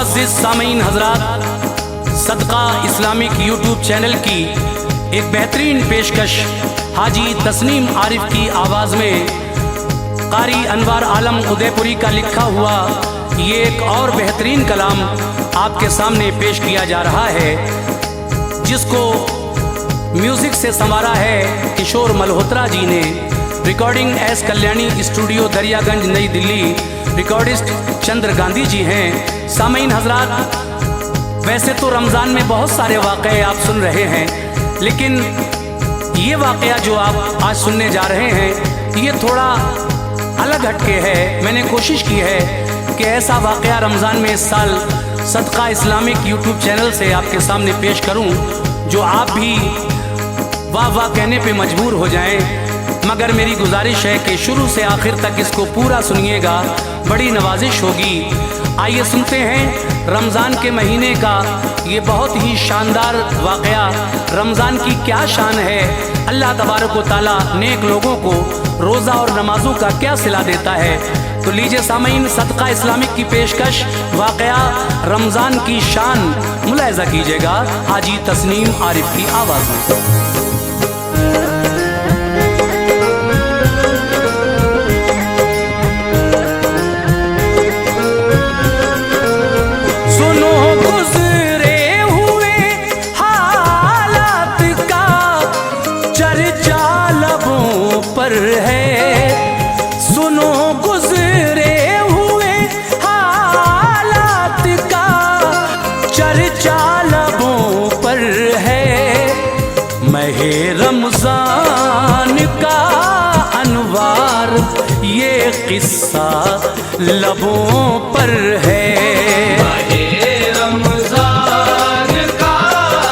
मुअज़्ज़िज़ सामीन हज़रात, सदका Islamic YouTube channel की एक बेहतरीन पेशकश हाजी तस्नीम आरिफ की आवाज़ में कारी अनवार आलम उदयपुरी का लिखा हुआ ये एक और बेहतरीन कलाम आपके सामने पेश किया जा रहा है, जिसको म्यूज़िक से संवारा है किशोर मल्होत्रा जी ने। Recording S Kalyani studio Daryaganj नई दिल्ली। रिकॉर्डिस्ट चंद्र गांधी जी हैं। सामीन हज़रात, वैसे तो रमज़ान में बहुत सारे वाक़े आप सुन रहे हैं, लेकिन ये वाक़या जो आप आज सुनने जा रहे हैं ये थोड़ा अलग हटके है। मैंने कोशिश की है कि ऐसा वाक़या रमज़ान में इस साल सदका इस्लामिक यूट्यूब चैनल से आपके सामने पेश करूं जो आप भी वाह वाह कहने पे मजबूर हो जाएं। मगर मेरी गुजारिश है कि शुरू से आखिर तक इसको पूरा सुनिएगा, बड़ी नवाजिश होगी। आइए सुनते हैं रमज़ान के महीने का ये बहुत ही शानदार वाक़या। रमज़ान की क्या शान है, अल्लाह तबारक व तआला नेक लोगों को रोज़ा और नमाजों का क्या सिला देता है। तो लीजिए सामीन, सदका इस्लामिक की पेशकश वाक़या रमज़ान की शान मुलाहिज़ा कीजिएगा हाजी तस्नीम आरिफ की आवाज़ में। सुनो गुज़रे हुए हालात का चर्चा लबों पर है। महे रमज़ान का अनवार ये किस्सा लबों पर है। महे रमज़ान का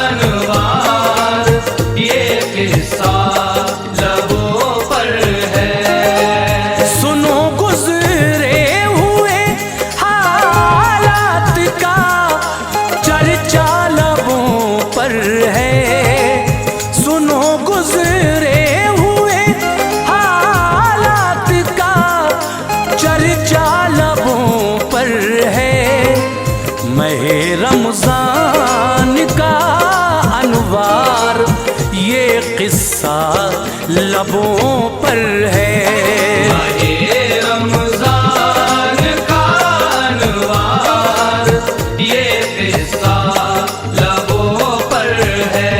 अनवार ये किस्सा रमज़ान का अनवार ये किस्सा लबों पर है। महे रमज़ान का अनवार ये किस्सा लबों पर है।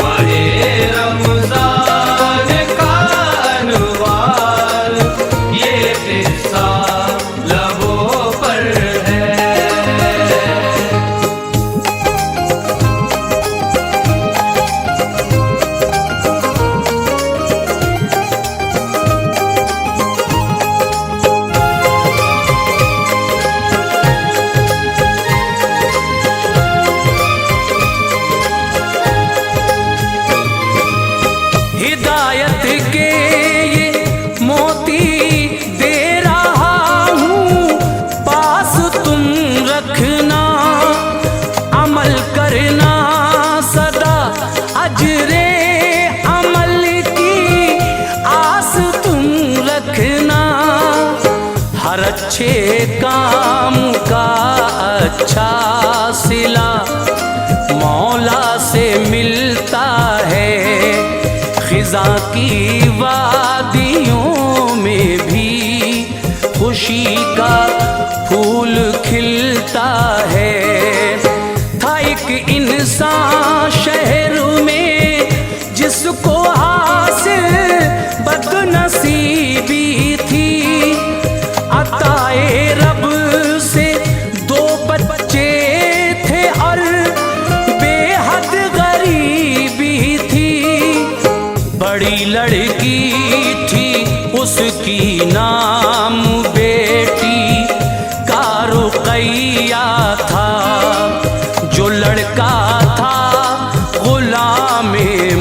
महे रमज़ान का अनवार ये किस्सा लबों पर है। हिदायत के ये मोती दे रहा हूँ, पास तुम रखना, अमल करना सदा अजरे अमल की आस तुम रखना। हर अच्छे काम का अच्छा सिला मौला से मिलता है। ख़िज़ा की वादियों में भी खुशी का फूल खिलता है। था एक इंसान शहर में जिसको हासिल बदनसीबी थी, अताए रब से दो बच्चे थे और बेहद गरीबी थी। बड़ी लड़की थी उसकी नाम बेटी का रुक़ैया था। जो लड़का था ग़ुलाम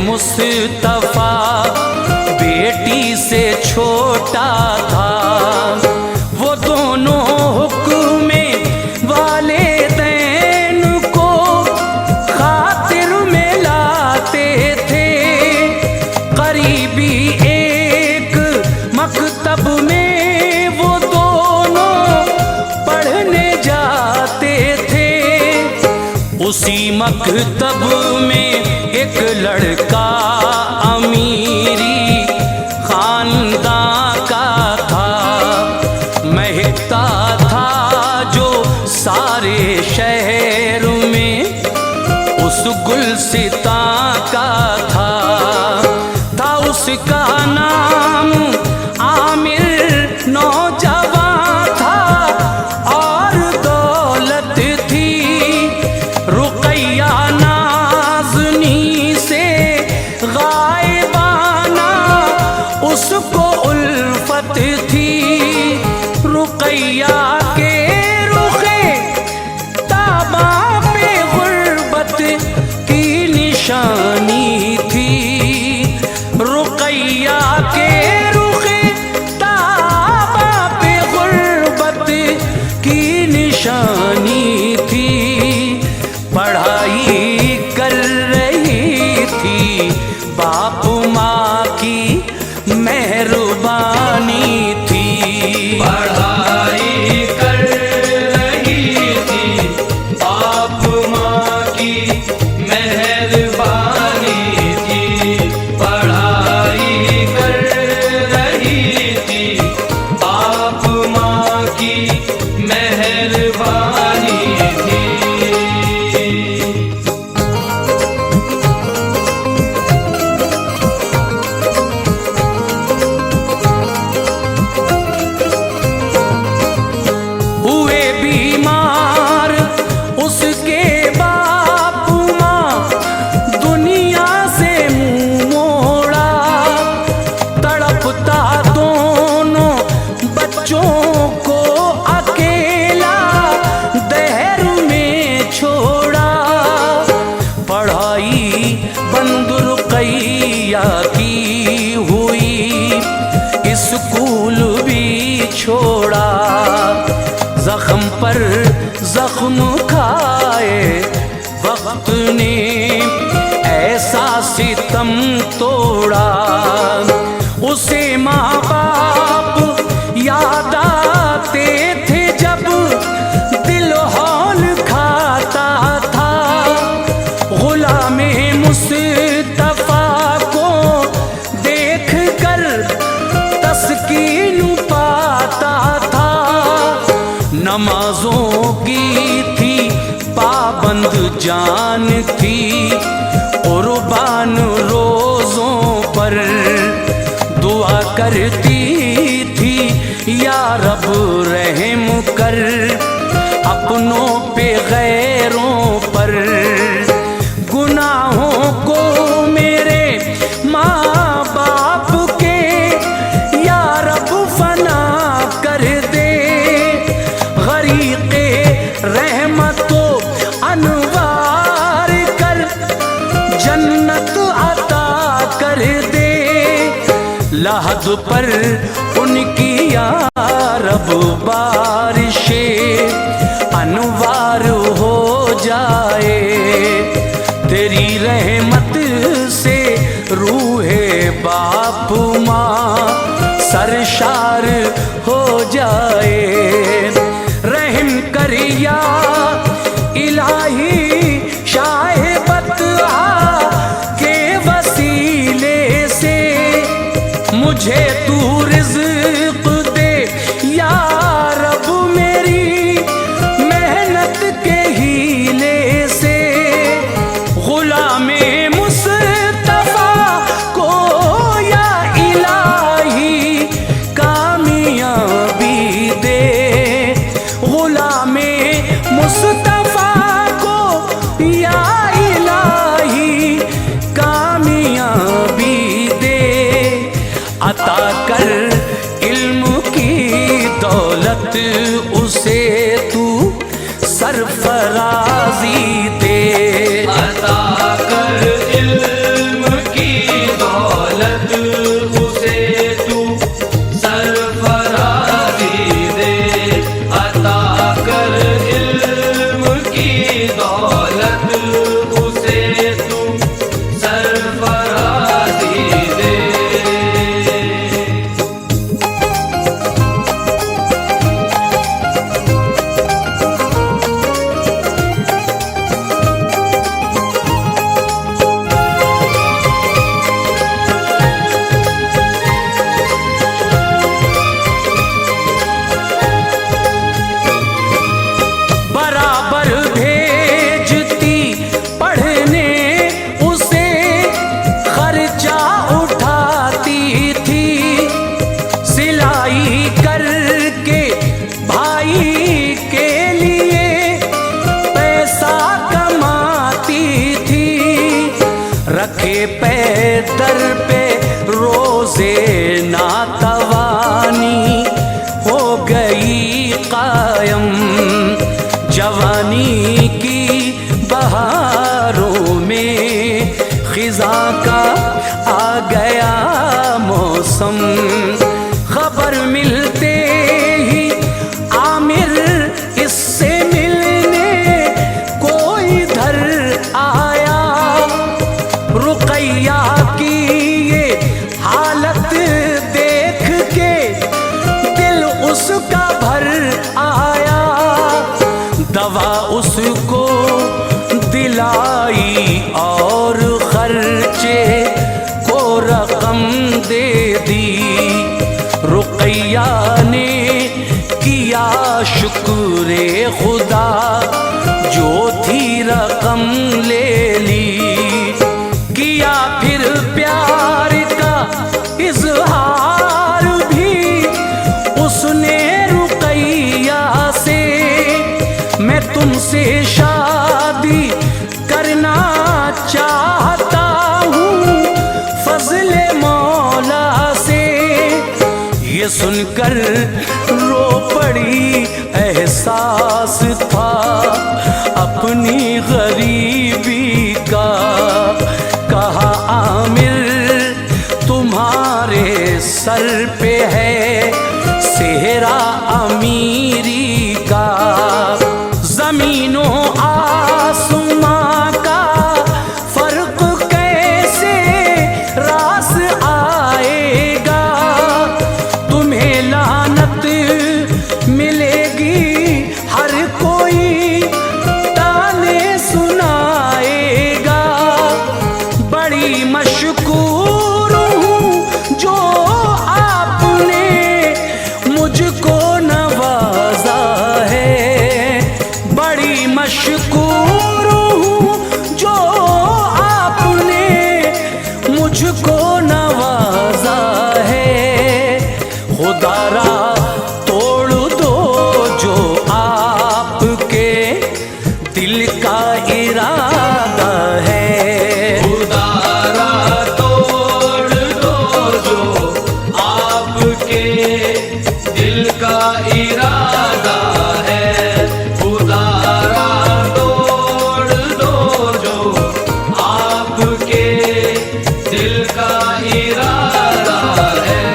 मुस्तफ़ा बेटी से छोटा था। वो दोनों हुक्म वालिदैन को खातिर में लाते थे। करीबी एक मकतब में वो दोनों पढ़ने जाते थे। उसी मकतब में एक लड़का अमीरी खानदान का था, महकता था जो सारे शहर में उस गुलसिता का था उसका नाम आमिर नौजवान था और दौलत थी रुकैया नाज़नी से गायबाना उसको उल्फत थी रुकैया के रुखे ताबा पे गुर्बत की निशानी थी रुकैया के रुखे ताबा पे गुर्बत की निशानी थी पढ़ाई कर रही थी बाप माँ की मेहरबानी थी पढ़ाई कर रही थी बाप माँ की मेहरबानी थी पढ़ाई कर रही थी बाप माँ की मेहरबानी थी हुए बीमार उसके बाप माँ दुनिया से मुंह मोड़ा तड़पता दोनों बच्चों को अकेला दहर में छोड़ा पढ़ाई बंद रुकैया की हुई स्कूल भी छोड़ा जख्म पर जख्म खाए वक्त ने ऐसा सितम तोड़ा उसे माँ बाप याद आते थे जब दिल हौल खाता था गुलामे मुस्तफा को देख कर तस्कीन पाता था नमाजों की थी पाबंद जान थी कुर्बान रोज़ों पर दुआ करती थी या रब रहम कर अपनों पे गैरों पर गुनाहों को मेरे माँ बाप के या रब फना कर दे गरीक़े रहमतो अनवार कर जन्नत अता कर दे लहद पर उनकी या रब बारिशे अनवार हो जाए तेरी रहमत से रूहे बाप माँ सरशार हो जाए रहम कर या इलाही शाहिबत के वसीले से मुझे तू रिज़्क़ दे या रब मेरी मेहनत के हीले से गुलामे मुस्तफा को या इलाही कामयाबी दे रखे पैदर पे रोजे नातवानी हो गई कायम। जवानी की बहारों में खिज़ा का आ गया मौसम। खबर मिलते ही आमिर इससे मिलने कोई इधर आया। रुकैया की ये हालत देख के दिल उसका भर आया। दवा उसको दिलाई और खर्चे को रकम दे दी। रुकैया ने किया शुक्रे खुदा जो थी रकम ले ली। किया फिर प्यार का इजहार भी उसने रुकैया से। मैं तुमसे शादी करना चाहता हूँ फजले मौला से। ये सुनकर रो पड़ी, एहसास था अपनी गरीबी का। कहा आमिर तुम्हारे सर पे है सेहरा अमीरी का। जमीनों आसमां का फर्क कैसे रास आएगा। तुम्हें लानत मिलेगी, हर कोई ताने सुनाएगा। बड़ी मशकूर हूँ जो आपने मुझको नवाजा है। बड़ी मशकूर हूँ जो आपने मुझको नवाजा है। खुदारा तोड़ दो जो आपके दिल का इरादा है। खुदारा तोड़ दो जो आपके दिल का इरादा है। खुदारा तोड़ दो जो आपके दिल का इरादा है।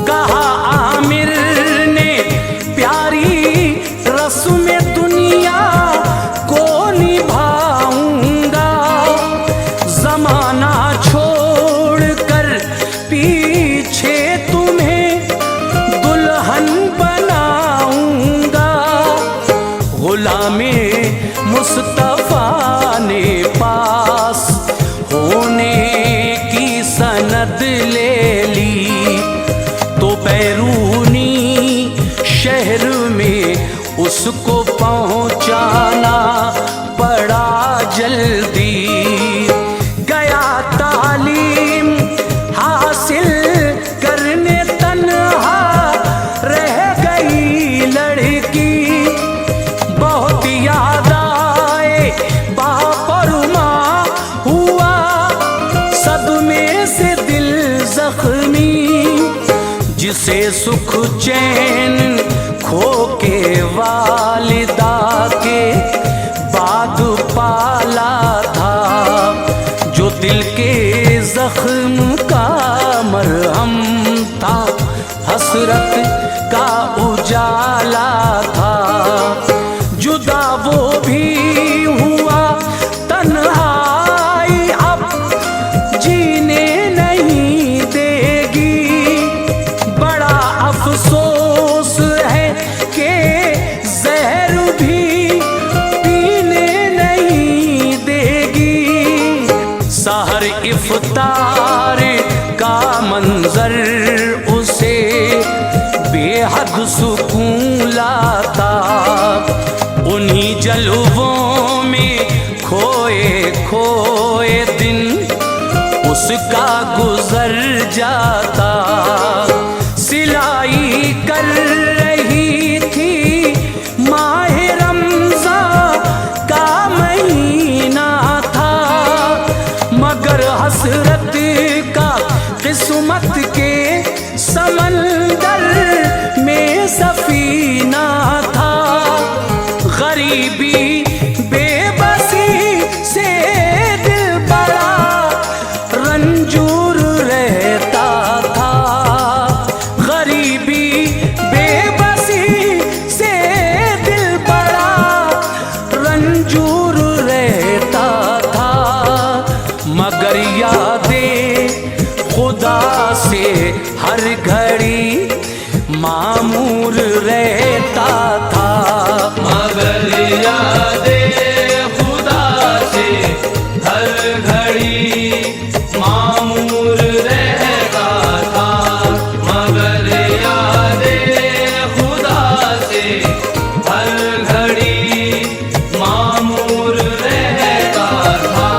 कहा आमिर ने प्यारी रस्म दुनिया को निभाऊंगा। जमाना छोड़कर पीछे तुम्हें दुल्हन बनाऊंगा। गुलामे मुस्तफा ने पास होने की सनद ले ली तो बैरूनी शहर में उसको पहुंचाना पड़ा जल्दी। गया तालीम हासिल करने तन्हा रह गई लड़की। बहुत याद आए बाप और माँ, हुआ सदमे से दिल जख्मी। जिसे सुख चैन खो के वालिदा के बाद पाला था। जो दिल के जख्म का मरहम था, हसरत का उजाला था। जुदा वो भी हुआ, तन्हाई अब जीने नहीं देगी। बड़ा अफसोस है कि जहर भी पीने नहीं देगी। सहर इफ्तार का मंजर उसे बेहद सुकून लाता। उन्हीं जलवों में खोए खोए दिन उसका गुजर जाता। सिलाई कर रही थी, माह रमज़ान का महीना था, मगर हसरत का किस्मत के समंदर में सफीना था। गरीबी बेबसी से दिल बड़ा रंजूर रहता था। गरीबी बेबसी से दिल बड़ा रंजूर रहता था, मगर यादें खुदा से हर घड़ी मामूर रहता था। मगर यादें खुदा से हर घड़ी मामूर रहता था। मगर यादें खुदा से हर घड़ी मामूर रहता था।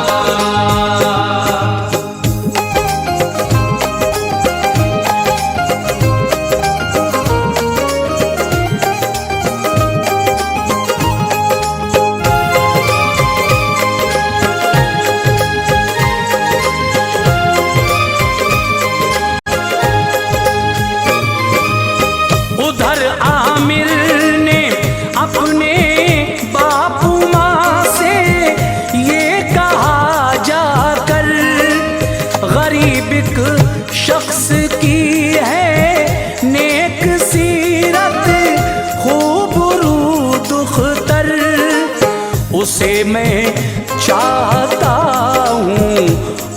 उधर आमिर ने अपने बापू माँ से ये कहा जाकर, गरीब एक शख्स की है नेक सीरत खूबरू दुख्तर, उसे मैं चाहता हूँ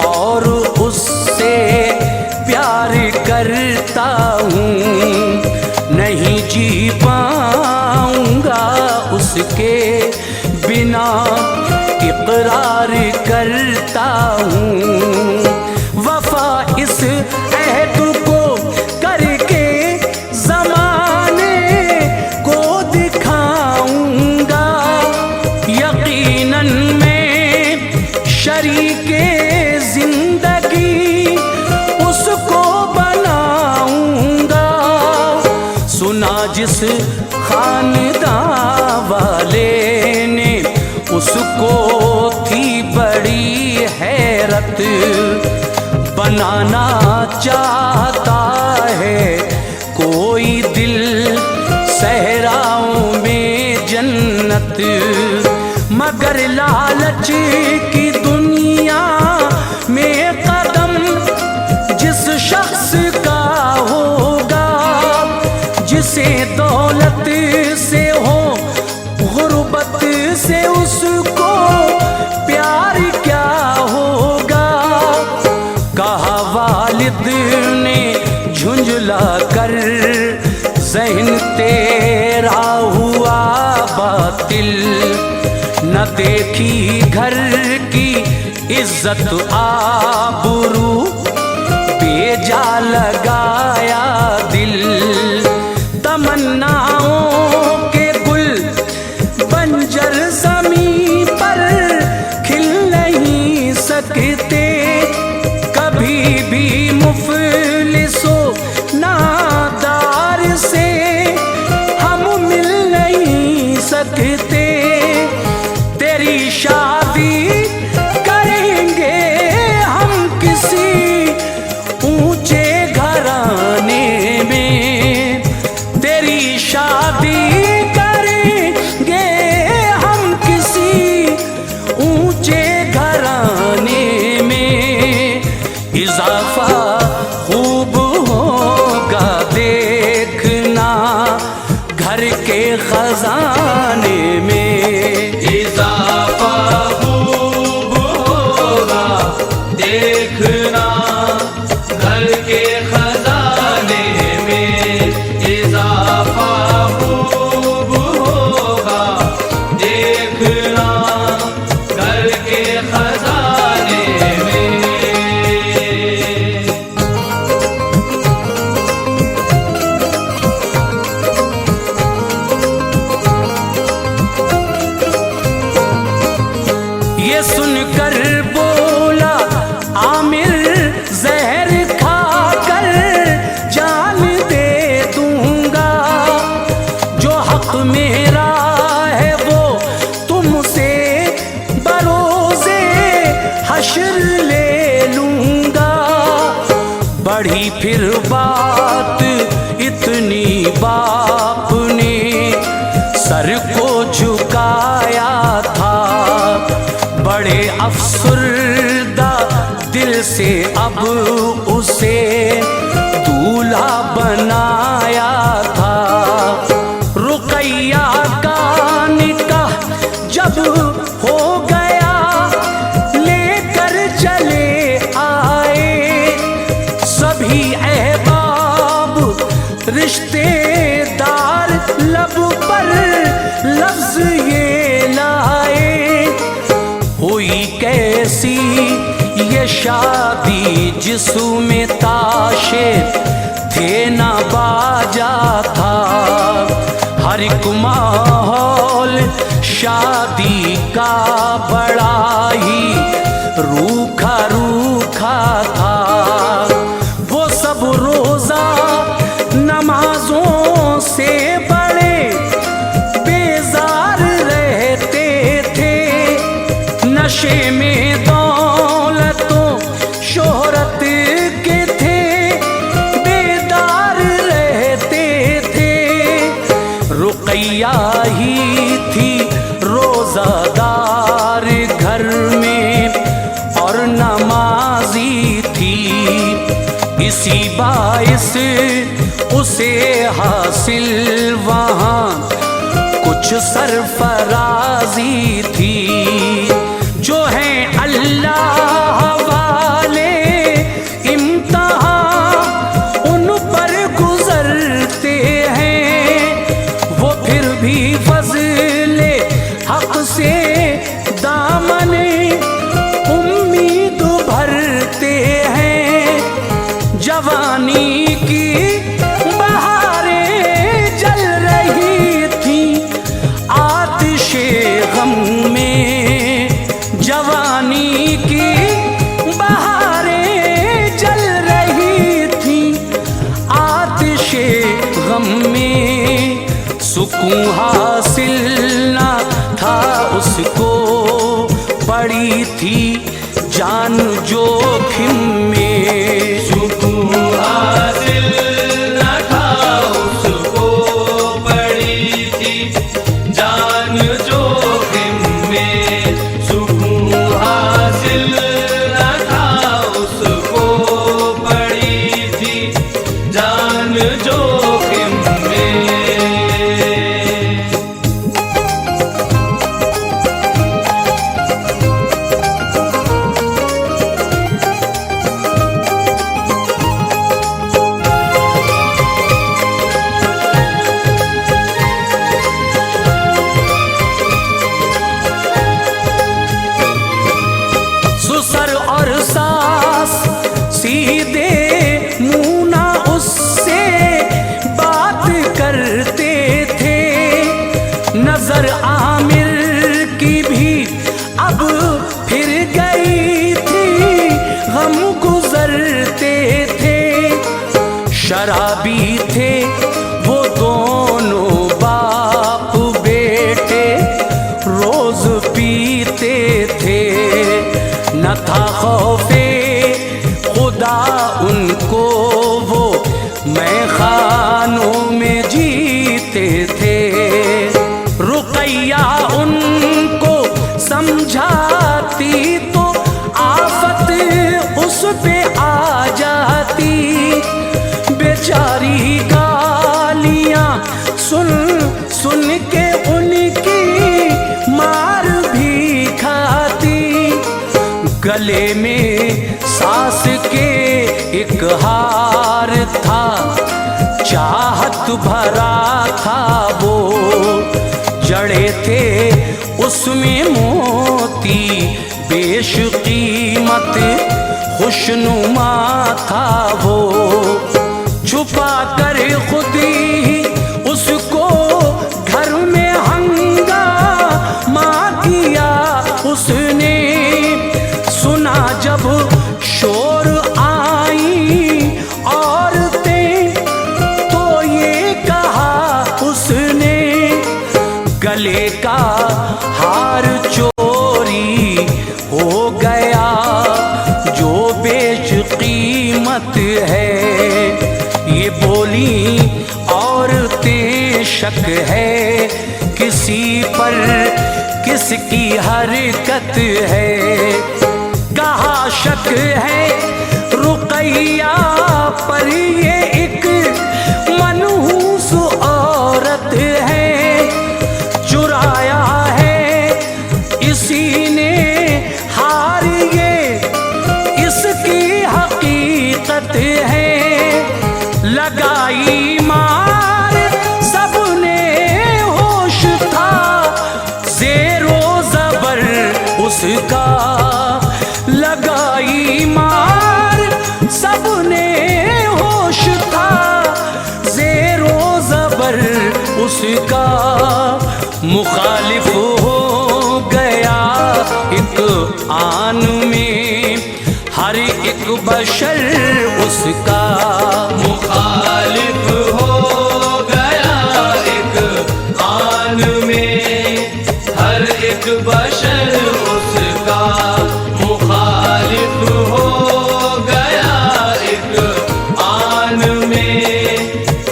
और उससे प्यार करता हूँ। नहीं जी पाऊंगा उसके बिना, इकरार करता हूँ। वफा इस अहद को करके ज़माने को दिखाऊंगा, यकीनन मैं शरीके ज़िंदगी उसको बनाऊंगा। सुना जिस खानदान वाले ने उसको थी बड़ी हैरत, बनाना चाहता है कोई दिल सहराओं में जन्नत, मगर लालच की दुनिया में कदम जिस शख्स का होगा, जिसे दौलत से हो गुर्बत से उसको प्यार क्या होगा। कहा वालिद ने झुंझला कर, ज़हन तेरा हुआ बातिल, न देखी घर की इज्जत आबरू, बेजा लगाया दिल। तमन्नाओं के गुल बंजर ज़मीं पर खिल नहीं सकते, कभी भी मुफलिसो नादार से हम मिल नहीं सकते। तेरी शादी करेंगे हम किसी ऊंचे घराने में, तेरी शादी करेंगे हम किसी ऊंचे घराने में। इजाफा खूब होगा देखना घर के खजाने में। इजाफा खूब होगा देखना घर के खजाने में। इजाफा खूब होगा देखना घर के खजाने में। बढ़ी फिर बात इतनी बाप ने सर को झुकाया था। बड़े अफसरदा दिल से अब उसे दूल्हा बनाया था। रुकैया का निकाह जब हो गया लेकर चले आए सभी अहबाब रिश्तेदार, लब पर लफ्ज ये लाए। हुई कैसी ये शादी जिसमें ताशे थे ना बाजा था। हर एक माहौल शादी का बड़ा ही रूखा रूखा था। वो सब रोजा नमाजों से बड़े बेजार रहते थे। नशे में दौलतों शोहरत के थे बेदार रहते थे। रुकैया ही थी रोजादार घर में और नमाजी थी। इसी बाइस उसे हासिल वहाँ कुछ सरफराजी थी। जो है अल्लाह वाले इम्तिहान उन पर गुजरते हैं। वो फिर भी फज़ले हक से दामने उम्मीद भरते हैं। जवानी की बहारें जल रही थी आतिशे गम में। जवानी की बहारें जल रही थी आतिशे गम में। सुकून हासिल ना था उसको, पड़ी थी जान जोखिम में। सुकून हासिल न था उसको, पड़ी थी जान जोखिम में। सुकून हासिल न था उसको, पड़ी थी जान जोखिम में। ससुर और सास सीधे मुँह ना उससे बात करते थे। नजर आमिर की भी अब फिर गई थी, गम गुजरते थे। शराबी थे वो दोनों बाप बेटे, रोज पीते थे। न था खौफे खुदा उनको, वो मैं खानों में जीते थे। रुकैया उनको समझाती तो आफत उस पे आ जाती। बेचारी गालियां सुन सुन के उनकी मार भी खाती। गले में सास के एक हार था, चाहत भरा था वो। जड़े थे उसमें मोती बेशकीमत, खुशनुमा था वो। छुपा कर खुद ही उसको घर में हंगामा किया उसने। सुना जब शोर आई औरतें तो ये कहा उसने, गले का हार चोरी हो गया जो बेशकीमत हिम्मत है। ये बोली औरतें शक है, किसी पर किसकी हरकत है। कहा शक है रुकैया पर, ये एक मनहूस औरत है। चुराया है इसी ने हार, ये इसकी हकीकत है। लगाई मार सबने होश था, ज़ेरो ज़बर उसका। लगाई मार सबने होश था, ज़ेरो ज़बर उसका। मुखालिफ हो गया एक आन में हर एक बशर उसका। मुखालिफ हो गया एक आन में हर एक बशर उसका। मुखालिफ हो गया एक आन में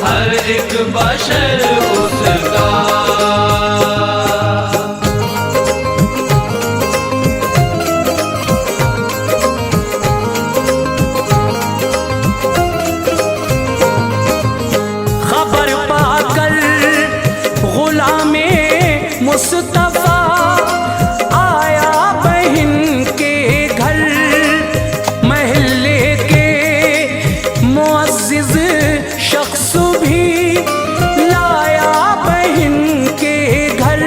हर एक बशर उसका। मुस्तफा आया बहन के घर, महल्ले के मुअज़्ज़िज़ शख्स भी लाया बहन के घर।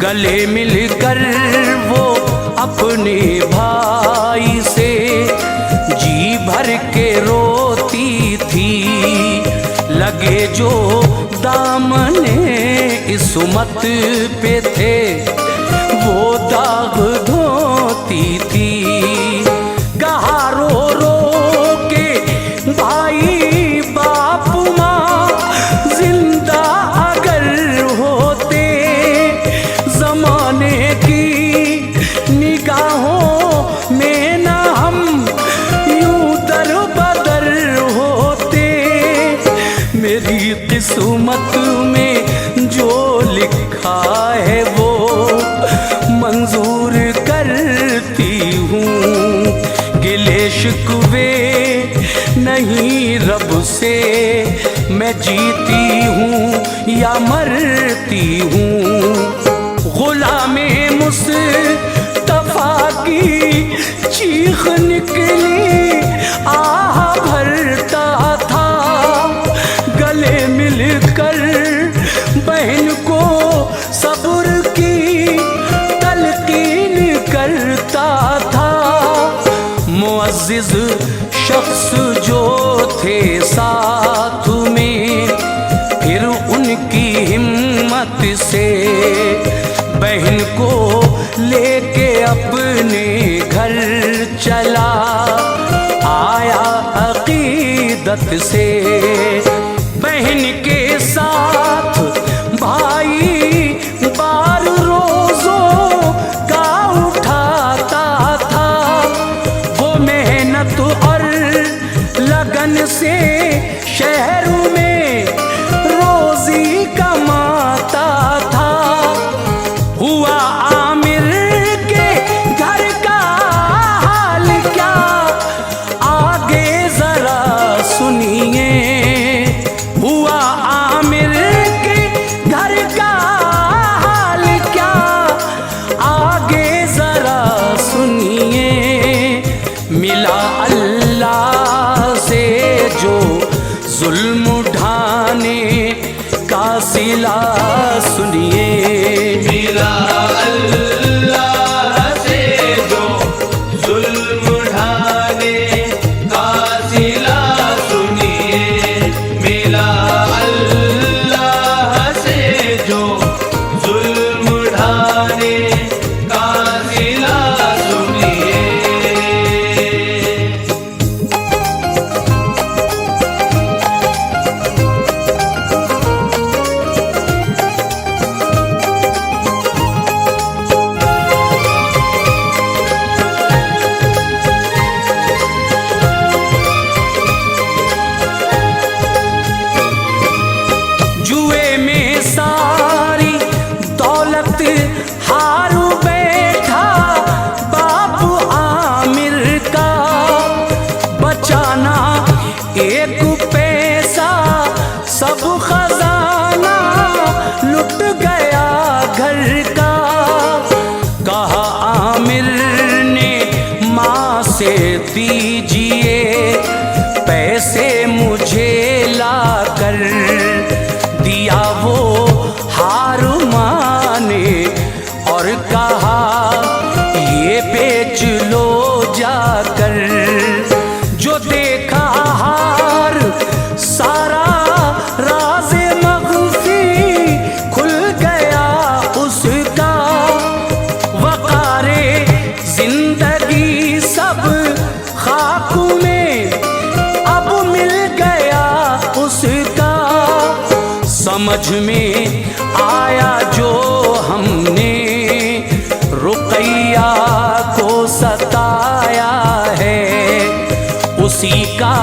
गले मिलकर वो अपने भाई से जी भर के रोती थी। लगे जो दामने इस्मत पे थे, वो दाग धोती थी। कहा रो रो के भाई बाप माँ, जिंदा अगर होते, जमाने की निगाहों में न हम यूं दर बदर होते। मेरी किस्मत में जो लिखा है वो मंजूर करती हूँ। गिले शिकवे नहीं रब से, मैं जीती हूँ या मरती हूँ। गुलामे मुस्तफा की चीख निकली, आह भरता था। गले मिलकर बहन को सब्र की तलकीन करता था। मुअज़्ज़िज़ शख्स जो थे साथ में, फिर उनकी हिम्मत से बहन को लेके अपने घर चला आया अक़ीदत से। बहन के साथ भाई बार रोज़ों का उठाता था। वो मेहनत और लगन से शहर में रोज़ी कमाता था। हुआ आमिर के घर का हाल क्या, आगे ज़रा सुनिए। हुआ आमिर के घर का हाल क्या, आगे जरा सुनिए। मिला अल्लाह से जो जुल्म ढाने का सिला सुनिए। मिला अल्लाह से जो जुल्म ढाने का सिला सुनिए। मिला अल्लाह से जो जुल्म ढाने का सिला सुनिए। रोजाना एक पैसा सब खजाना लुट गया घर का। कहा आमिर ने माँ से दीजिए पैसे मुझे लाकर, दिया वो हार माने और कहा ये बेच लो जाकर। जो देखा हार सारा राज़े मख़फ़ी खुल गया उसका। वक़ारे जिंदगी सब खाक में अब मिल गया उसका। समझ में आया जो हमने रुक़ैया को सताया है, उसी का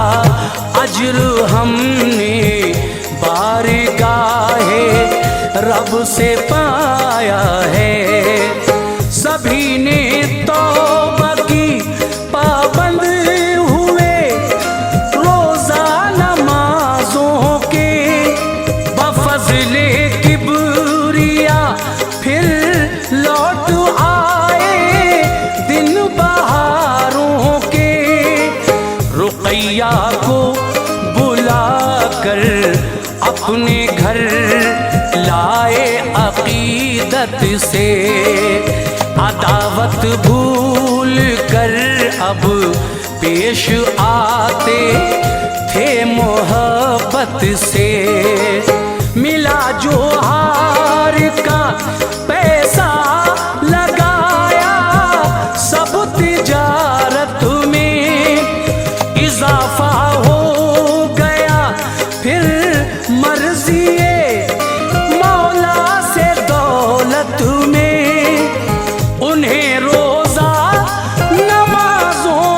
अज्र हमने बारगाहे रब से पाया है। सभी ने तौबा की पाबंद हुए रोज़ा नमाज़ों के, बफ़ज़्ले किबरिया फिर लौट आए दिन बहारों के। रुक़ैया को बुला कर अपने घर लाए अक़ीदत से, अदावत भूल कर अब पेश आते थे मोहब्बत से। मिला जो हार का पैसा लगाया सब तिजारत में, इजाफा हो गया फिर मर्ज़िए मौला से दौलत में। उन्हें रोज़ा नमाज़ों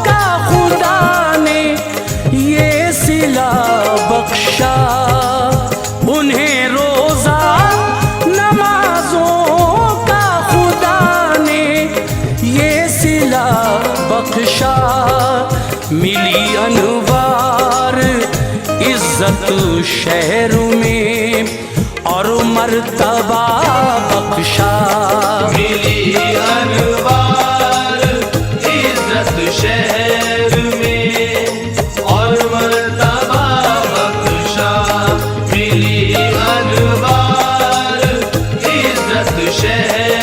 का खुदा ने ये सिला बख्शा। उन्हें रोज़ा नमाज़ों का खुदा ने ये सिला बख्शा। मिली अनवार इज्जत शहर में और मर्तबा बख्शा। मिली अनवार इज्जत शहर में और मर्तबा बख्शा। मिली अनवार इज्जत शहर